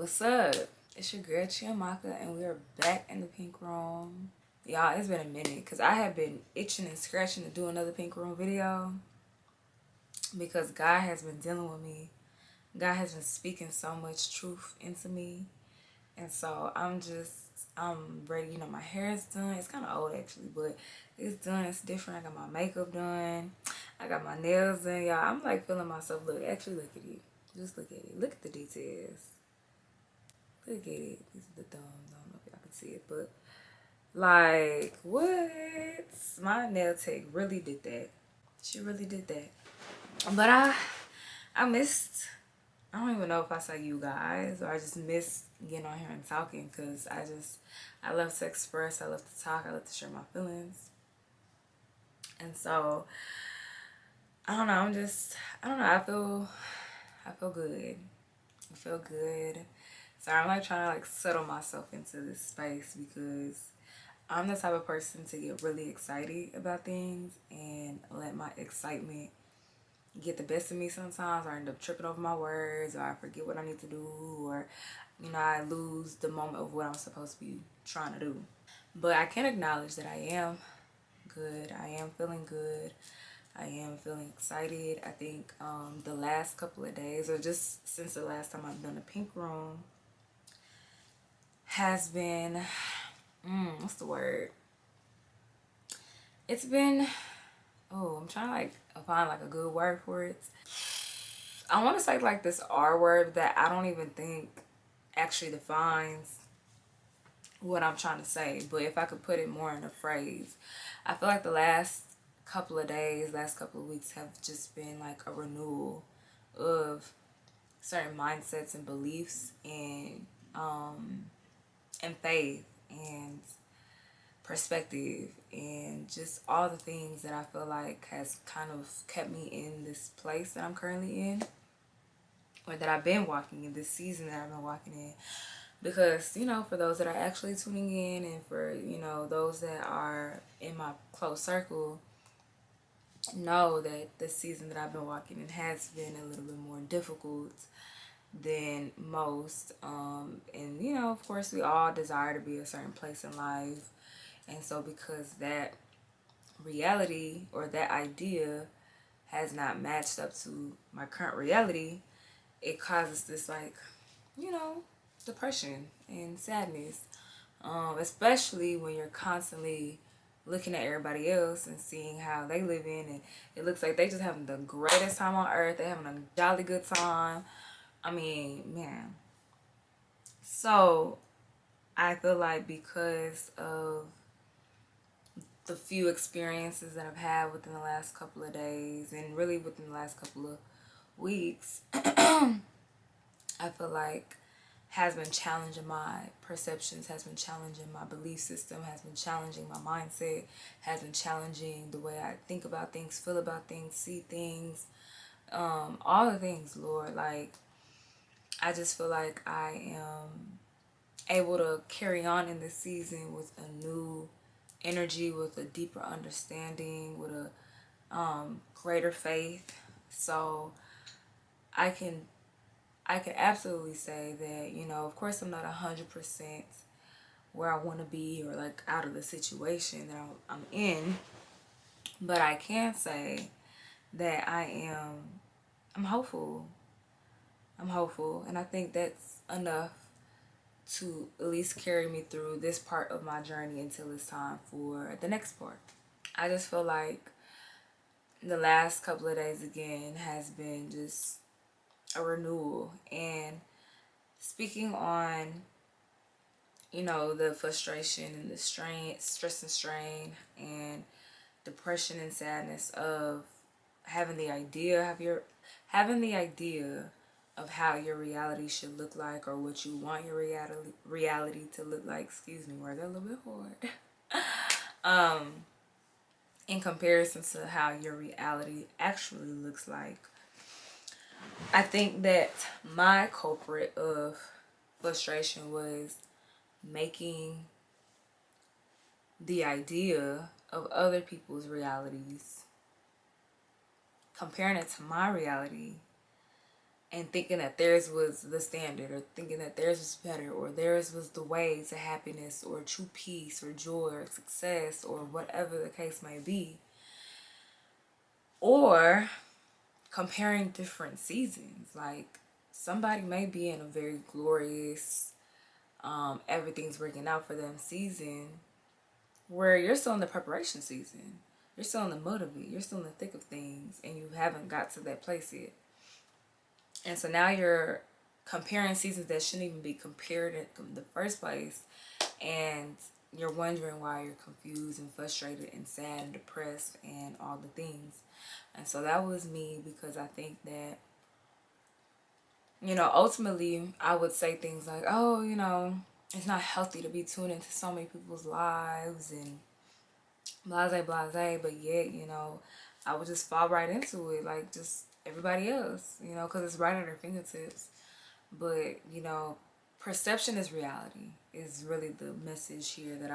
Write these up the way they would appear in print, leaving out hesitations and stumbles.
What's up? It's your girl CHIAMAKA, and we are back in the pink room. Y'all, it's been a minute because I have been itching and scratching to do another pink room video because God has been dealing with me. God has been speaking so much truth into me. And so I'm ready. You know, my hair is done. It's kind of old actually, but it's done. It's different. I got my makeup done. I got my nails done, y'all. I'm like feeling myself. Look, actually look at it. Just look at it. Look at the details. Look at it. These are the thumbs. I don't know if y'all can see it, but like, what? My nail tech really did that. She really did that. But I missed. I don't even know if I saw you guys or I just missed getting on here and talking because I love to express. I love to talk. I love to share my feelings. And so I don't know. I don't know. I feel good. I feel good. So I'm like trying to like settle myself into this space because I'm the type of person to get really excited about things and let my excitement get the best of me sometimes, or I end up tripping over my words, or I forget what I need to do, or I lose the moment of what I'm supposed to be trying to do. But I can acknowledge that I am good. I am feeling good. I am feeling excited. I think the last couple of days, or just since the last time I've done a pink room, has been, what's the word? It's been, I'm trying to like find like a good word for it. I want to say like this R word that I don't even think actually defines what I'm trying to say. But if I could put it more in a phrase, I feel like the last couple of days, last couple of weeks have just been like a renewal of certain mindsets and beliefs and faith and perspective and just all the things that I feel like has kind of kept me in this place that I'm currently in, or that I've been walking in, this season that I've been walking in. Because, for those that are actually tuning in and for, those that are in my close circle, know that the season that I've been walking in has been a little bit more difficult than most. And, of course, we all desire to be a certain place in life. And so because that reality or that idea has not matched up to my current reality, it causes this like, depression and sadness. Especially when you're constantly looking at everybody else and seeing how they live in, and it looks like they just having the greatest time on earth. They having a jolly good time. I mean, man. So I feel like because of the few experiences that I've had within the last couple of days and really within the last couple of weeks, I feel like has been challenging my perceptions, has been challenging my belief system, has been challenging my mindset, has been challenging the way I think about things, feel about things, see things, all the things, Lord. Like, I just feel like I am able to carry on in this season with a new energy, with a deeper understanding, with a greater faith. So I can absolutely say that, of course I'm not 100% where I want to be or like out of the situation that I'm in, but I can say that I'm hopeful. I'm hopeful, and I think that's enough to at least carry me through this part of my journey until it's time for the next part. I just feel like the last couple of days again has been just a renewal, and speaking on the frustration and the strain, stress and strain, and depression and sadness of having the idea of how your reality should look like, or what you want your reality to look like. Excuse me, words are a little bit hard. In comparison to how your reality actually looks like. I think that my culprit of frustration was making the idea of other people's realities, comparing it to my reality, and thinking that theirs was the standard, or thinking that theirs was better, or theirs was the way to happiness or true peace or joy or success or whatever the case may be. Or comparing different seasons. Like somebody may be in a very glorious, everything's working out for them season, where you're still in the preparation season. You're still in the mud of it. You're still in the thick of things, and you haven't got to that place yet. And so now you're comparing seasons that shouldn't even be compared in the first place, and you're wondering why you're confused and frustrated and sad and depressed and all the things. And so that was me, because I think that, ultimately I would say things like, oh, it's not healthy to be tuned into so many people's lives and blase blase, but yet, I would just fall right into it like just everybody else, because it's right at our fingertips. But, perception is reality, is really the message here that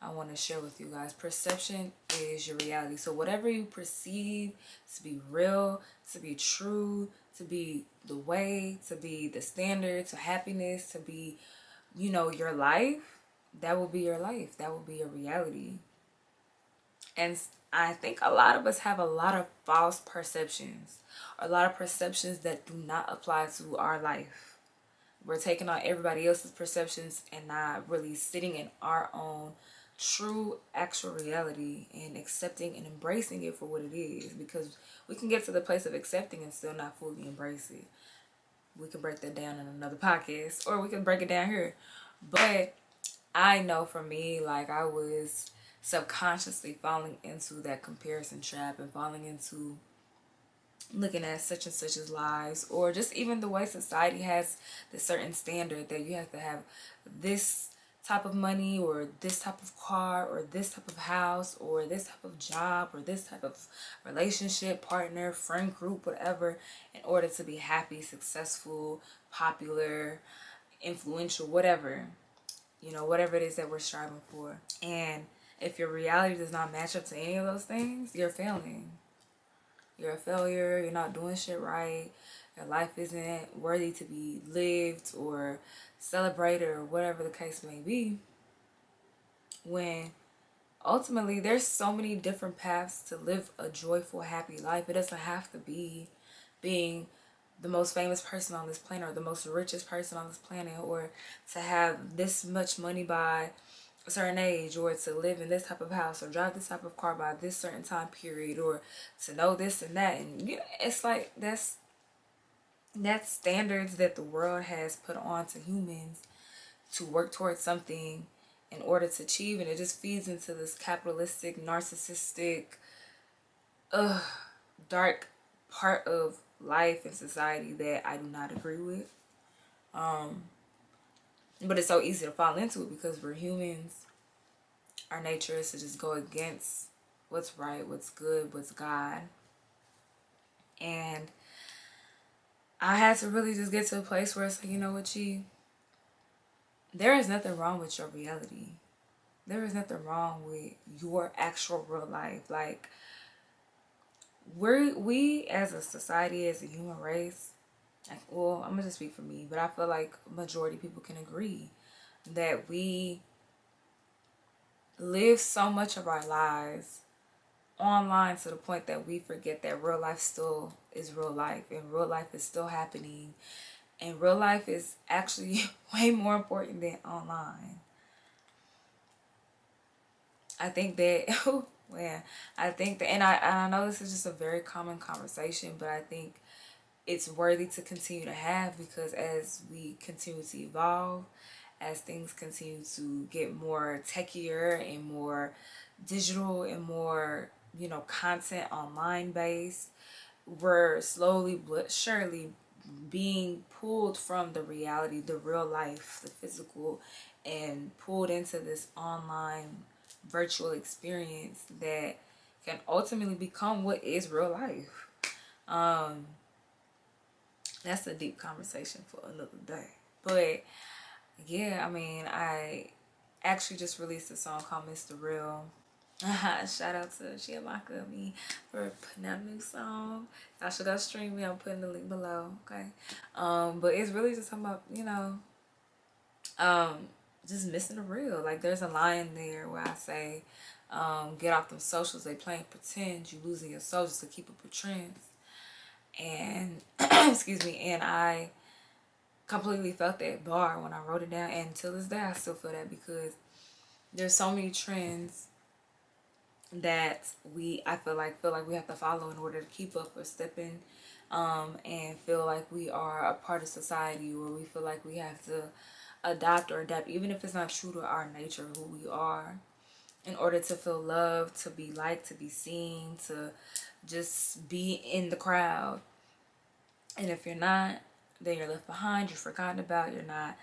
I want to share with you guys. Perception is your reality. So whatever you perceive to be real, to be true, to be the way, to be the standard, to happiness, to be, your life, that will be your life. That will be your reality. And I think a lot of us have a lot of false perceptions, or a lot of perceptions that do not apply to our life. We're taking on everybody else's perceptions and not really sitting in our own true actual reality and accepting and embracing it for what it is, because we can get to the place of accepting and still not fully embrace it. We can break that down in another podcast, or we can break it down here. But I know for me, like, I was subconsciously falling into that comparison trap and falling into looking at such and such's lives, or just even the way society has the certain standard that you have to have this type of money, or this type of car, or this type of house, or this type of job, or this type of relationship, partner, friend group, whatever, in order to be happy, successful, popular, influential, whatever, whatever it is that we're striving for. And if your reality does not match up to any of those things, you're failing. You're a failure. You're not doing shit right. Your life isn't worthy to be lived or celebrated, or whatever the case may be. When ultimately there's so many different paths to live a joyful, happy life. It doesn't have to be being the most famous person on this planet, or the most richest person on this planet, or to have this much money by a certain age, or to live in this type of house, or drive this type of car by this certain time period, or to know this and that. And it's like that's standards that the world has put on to humans to work towards something in order to achieve, and it just feeds into this capitalistic, narcissistic, dark part of life and society that I do not agree with. But it's so easy to fall into it because we're humans. Our nature is to just go against what's right, what's good, what's God. And I had to really just get to a place where it's like, you know what, there is nothing wrong with your reality. There is nothing wrong with your actual real life. Like, we as a society, as a human race, like, well, I'm gonna just speak for me, but I feel like majority of people can agree that we live so much of our lives online to the point that we forget that real life still is real life, and real life is still happening, and real life is actually way more important than online. I think that, oh man, I think that, and I know this is just a very common conversation, but I think it's worthy to continue to have, because as we continue to evolve, as things continue to get more techier and more digital and more, content online based, we're slowly but surely being pulled from the reality, the real life, the physical, and pulled into this online virtual experience that can ultimately become what is real life. That's a deep conversation for another day. But yeah, I mean, I actually just released a song called Mr. Real. Shout out to CHIAMAKA and me for putting out a new song. Y'all should go stream me. I'm putting the link below. Okay. But it's really just talking about, um, just missing the real. Like there's a line there where I say, get off them socials, they playing pretend, you losing your soul just to keep up with trends. And excuse me, and I completely felt that bar when I wrote it down, and till this day I still feel that, because there's so many trends that I feel like we have to follow in order to keep up or step in, and feel like we are a part of society, or we feel like we have to adopt or adapt, even if it's not true to our nature, who we are, in order to feel loved, to be liked, to be seen, to just be in the crowd. And if you're not, then you're left behind, you're forgotten about, you're not,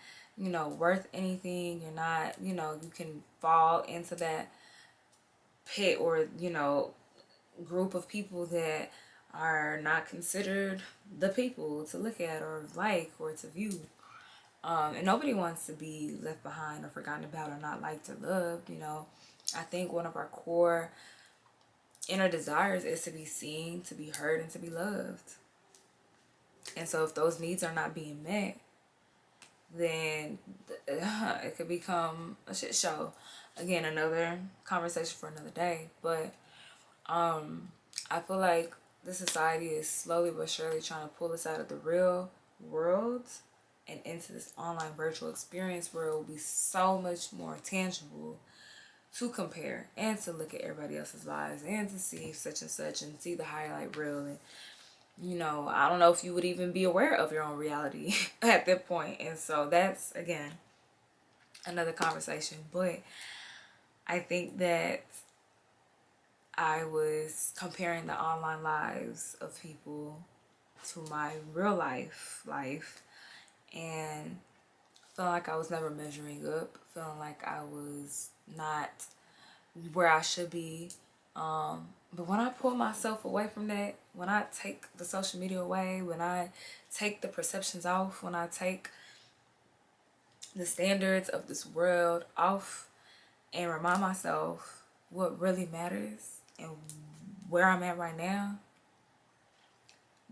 worth anything, you're not, you can fall into that pit, or, group of people that are not considered the people to look at or like or to view. And nobody wants to be left behind or forgotten about or not liked or loved. I think one of our core inner desires is to be seen, to be heard, and to be loved. And so if those needs are not being met, then it could become a shit show. Again, another conversation for another day. But I feel like the society is slowly but surely trying to pull us out of the real world and into this online virtual experience where it will be so much more tangible to compare and to look at everybody else's lives and to see such and such and see the highlight reel. And I don't know if you would even be aware of your own reality at that point. And so that's, again, another conversation. But I think that I was comparing the online lives of people to my real life, and feeling like I was never measuring up, feeling like I was not where I should be. But when I pull myself away from that, when I take the social media away, when I take the perceptions off, when I take the standards of this world off and remind myself what really matters and where I'm at right now,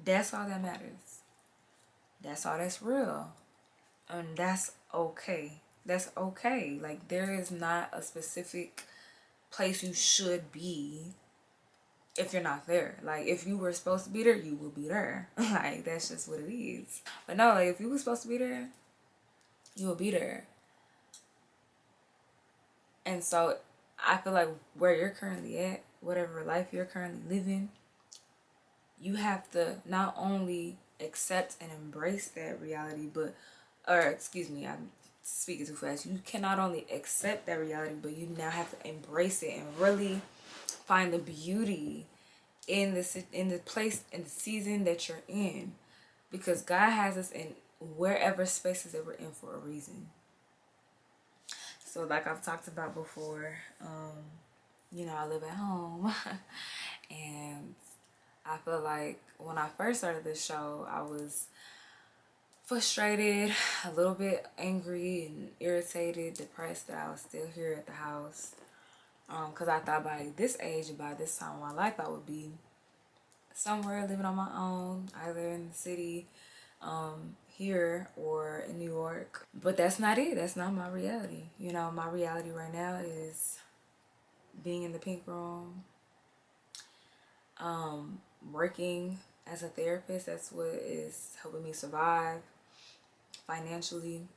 that's all that matters. That's all that's real. And that's okay. That's okay. Like, there is not a specific place you should be if you're not there. Like, if you were supposed to be there, you will be there. Like, that's just what it is. But no, like, if you were supposed to be there, you will be there. And so I feel like where you're currently at, whatever life you're currently living, you have to not only accept and embrace that reality, or excuse me, I'm speaking too fast. You can not only accept that reality, but you now have to embrace it and really find the beauty in the place, in the season that you're in, because God has us in wherever spaces that we're in for a reason. So like I've talked about before, I live at home and I feel like when I first started this show, I was frustrated, a little bit angry and irritated, depressed that I was still here at the house. Because I thought by this age, by this time in my life, I would be somewhere living on my own, either in the city, here, or in New York. But that's not it. That's not my reality. My reality right now is being in the pink room, working as a therapist. That's what is helping me survive financially,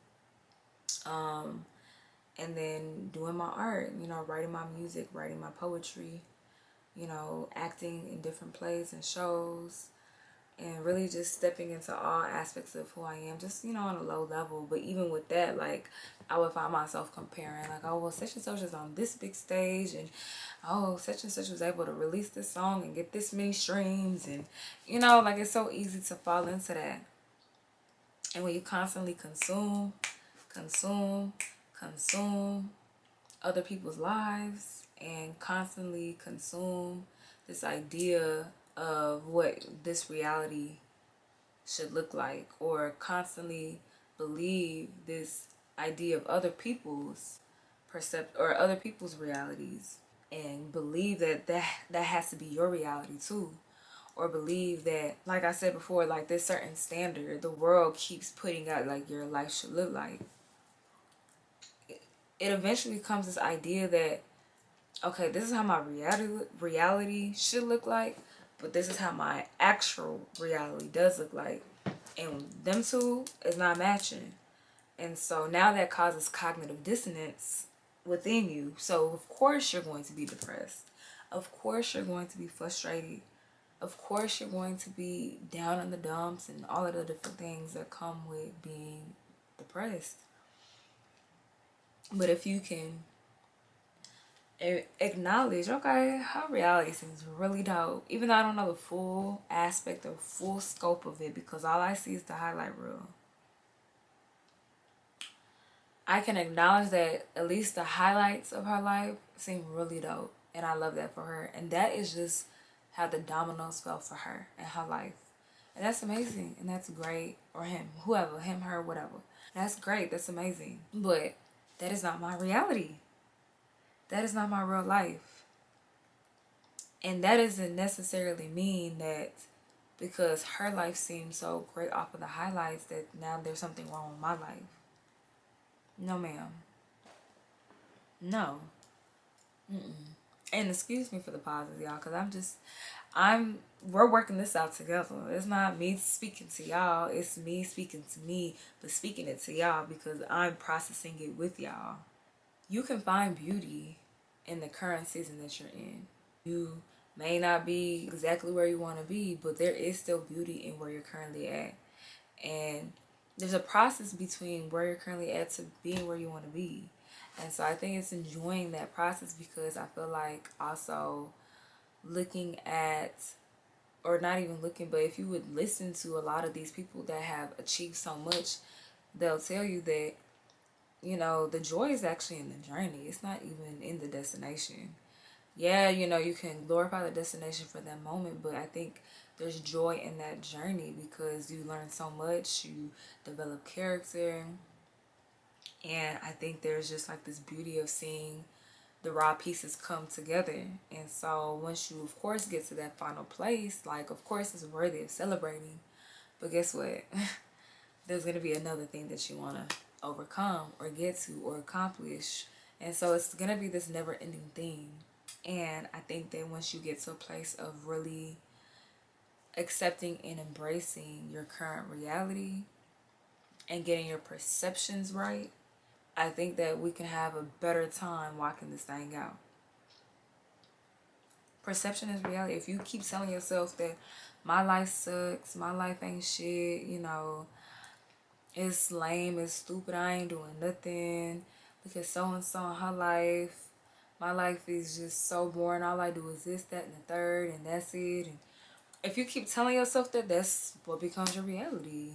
and then doing my art, writing my music, writing my poetry, acting in different plays and shows, and really just stepping into all aspects of who I am, just, on a low level. But even with that, like, I would find myself comparing, like, oh, well, such and such is on this big stage, and oh, such and such was able to release this song and get this many streams, and, like, it's so easy to fall into that. And when you constantly consume other people's lives and constantly consume this idea of what this reality should look like, or constantly believe this idea of other people's other people's realities, and believe that that has to be your reality too. Or believe that, like I said before, like this certain standard the world keeps putting out, like your life should look like. It eventually comes this idea that, okay, this is how my reality should look like, but this is how my actual reality does look like. And them two is not matching. And so now that causes cognitive dissonance within you. So of course you're going to be depressed. Of course you're going to be frustrated. Of course you're going to be down in the dumps and all of the different things that come with being depressed. But if you can acknowledge, okay, her reality seems really dope, even though I don't know the full aspect or full scope of it, because all I see is the highlight reel. I can acknowledge that at least the highlights of her life seem really dope, and I love that for her. And that is just how the dominoes fell for her and her life. And that's amazing, and that's great. Or him, whoever, him, her, whatever. That's great, that's amazing. But that is not my reality. That is not my real life. And that doesn't necessarily mean that because her life seems so great off of the highlights that now there's something wrong with my life. No, ma'am. No. And excuse me for the pauses, y'all, because we're working this out together. It's not me speaking to y'all, it's me speaking to me, but speaking it to y'all because I'm processing it with y'all. You can find beauty in the current season that you're in. You may not be exactly where you want to be, but there is still beauty in where you're currently at. And there's a process between where you're currently at to being where you want to be. And so I think it's enjoying that process, because I feel like also looking at, or not even looking, but if you would listen to a lot of these people that have achieved so much, they'll tell you that, you know, the joy is actually in the journey. It's not even in the destination. Yeah, you know, you can glorify the destination for that moment, but I think there's joy in that journey because you learn so much, you develop character, and I think there's just like this beauty of seeing the raw pieces come together. And so once you, of course, get to that final place, like, of course, it's worthy of celebrating. But guess what? There's going to be another thing that you want to overcome or get to or accomplish. And so it's going to be this never-ending thing. And I think that once you get to a place of really accepting and embracing your current reality and getting your perceptions right, I think that we can have a better time walking this thing out. Perception is reality. If you keep telling yourself that my life sucks, my life ain't shit, you know, it's lame, it's stupid, I ain't doing nothing, because so-and-so in her life, my life is just so boring, all I do is this, that, and the third, and that's it. And if you keep telling yourself that, that's what becomes your reality.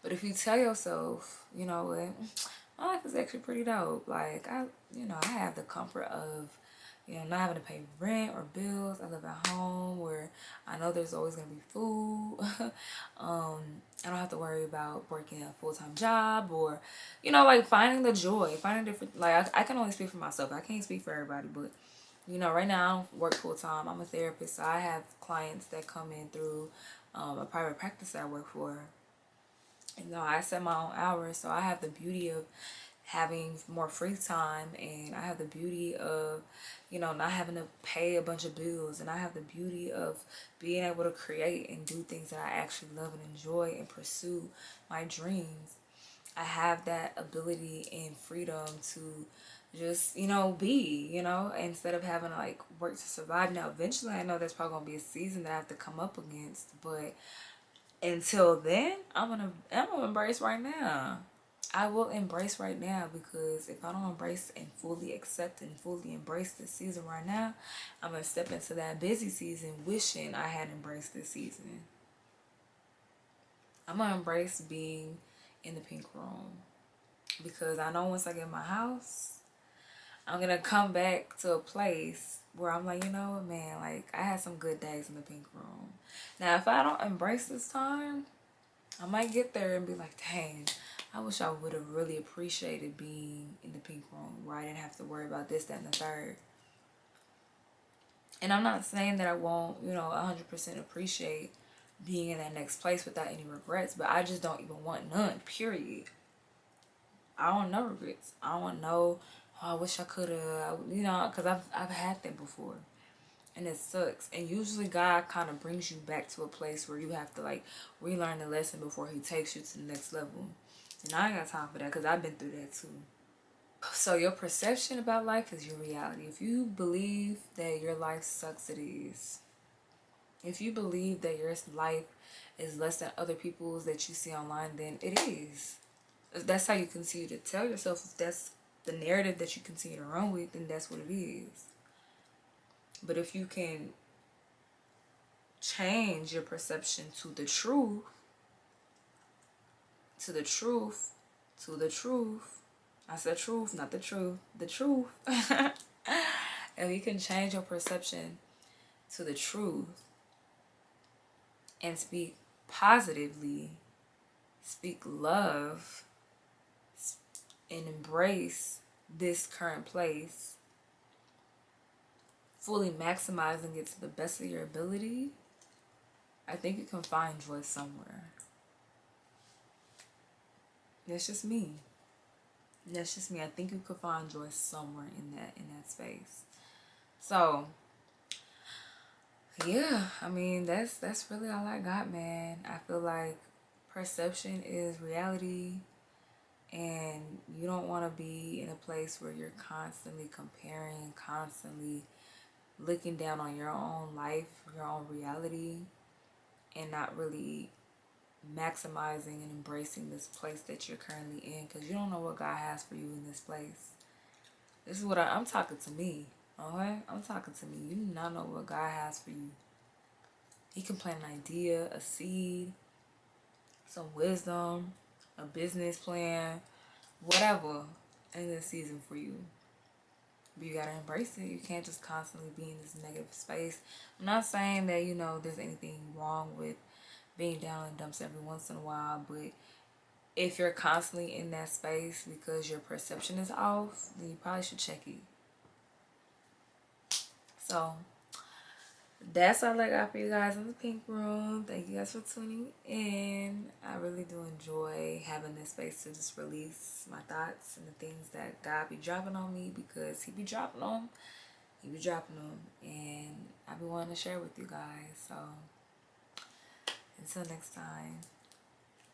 But if you tell yourself, you know what, my life is actually pretty dope. Like, I have the comfort of, you know, not having to pay rent or bills. I live at home where I know there's always going to be food. I don't have to worry about working a full-time job or, you know, like finding the joy, finding different, like I can only speak for myself. I can't speak for everybody, but, you know, right now I don't work full-time. I'm a therapist, so I have clients that come in through a private practice that I work for. You know, I set my own hours, so I have the beauty of having more free time, and I have the beauty of, you know, not having to pay a bunch of bills, and I have the beauty of being able to create and do things that I actually love and enjoy and pursue my dreams. I have that ability and freedom to just, you know, be, you know, instead of having to like work to survive. Now eventually I know there's probably gonna be a season that I have to come up against, but until then, I'm gonna embrace right now. I will embrace right now, because if I don't embrace and fully accept and fully embrace this season right now, I'm gonna step into that busy season wishing I had embraced this season. I'm gonna embrace being in the pink room, because I know once I get my house, I'm gonna come back to a place where I'm like, you know what, man, like I had some good days in the pink room. Now, if I don't embrace this time, I might get there and be like, dang, I wish I would have really appreciated being in the pink room where I didn't have to worry about this, that, and the third. And I'm not saying that I won't, 100% appreciate being in that next place without any regrets, but I just don't even want none, period. I don't want no regrets. I don't want no, oh, I wish I could have, because I've had that before. And it sucks. And usually God kind of brings you back to a place where you have to like relearn the lesson before he takes you to the next level. And I ain't got time for that because I've been through that too. So your perception about life is your reality. If you believe that your life sucks, it is. If you believe that your life is less than other people's that you see online, then it is. If that's how you continue to tell yourself, if that's the narrative that you continue to run with, then that's what it is. But if you can change your perception to the truth, to the truth, to the truth. I said truth, not the truth. The truth. If you can change your perception to the truth and speak positively, speak love, and embrace this current place, fully maximizing it to the best of your ability, I think you can find joy somewhere. That's just me. That's just me. I think you could find joy somewhere in that space. So yeah, I mean that's really all I got, man. I feel like perception is reality, and you don't want to be in a place where you're constantly comparing, constantly looking down on your own life, your own reality, and not really maximizing and embracing this place that you're currently in, because you don't know what God has for you in this place. This is what I'm talking to me, okay? I'm talking to me. You do not know what God has for you. He can plant an idea, a seed, some wisdom, a business plan, whatever in this season for you. But you gotta embrace it. You can't just constantly be in this negative space. I'm not saying that, there's anything wrong with being down in the dumps every once in a while, but if you're constantly in that space because your perception is off, then you probably should check it. So that's all I got for you guys in the pink room. Thank you guys for tuning in. I really do enjoy having this space to just release my thoughts and the things that God be dropping on me, because he be dropping them. He be dropping them, and I be wanting to share with you guys. So until next time.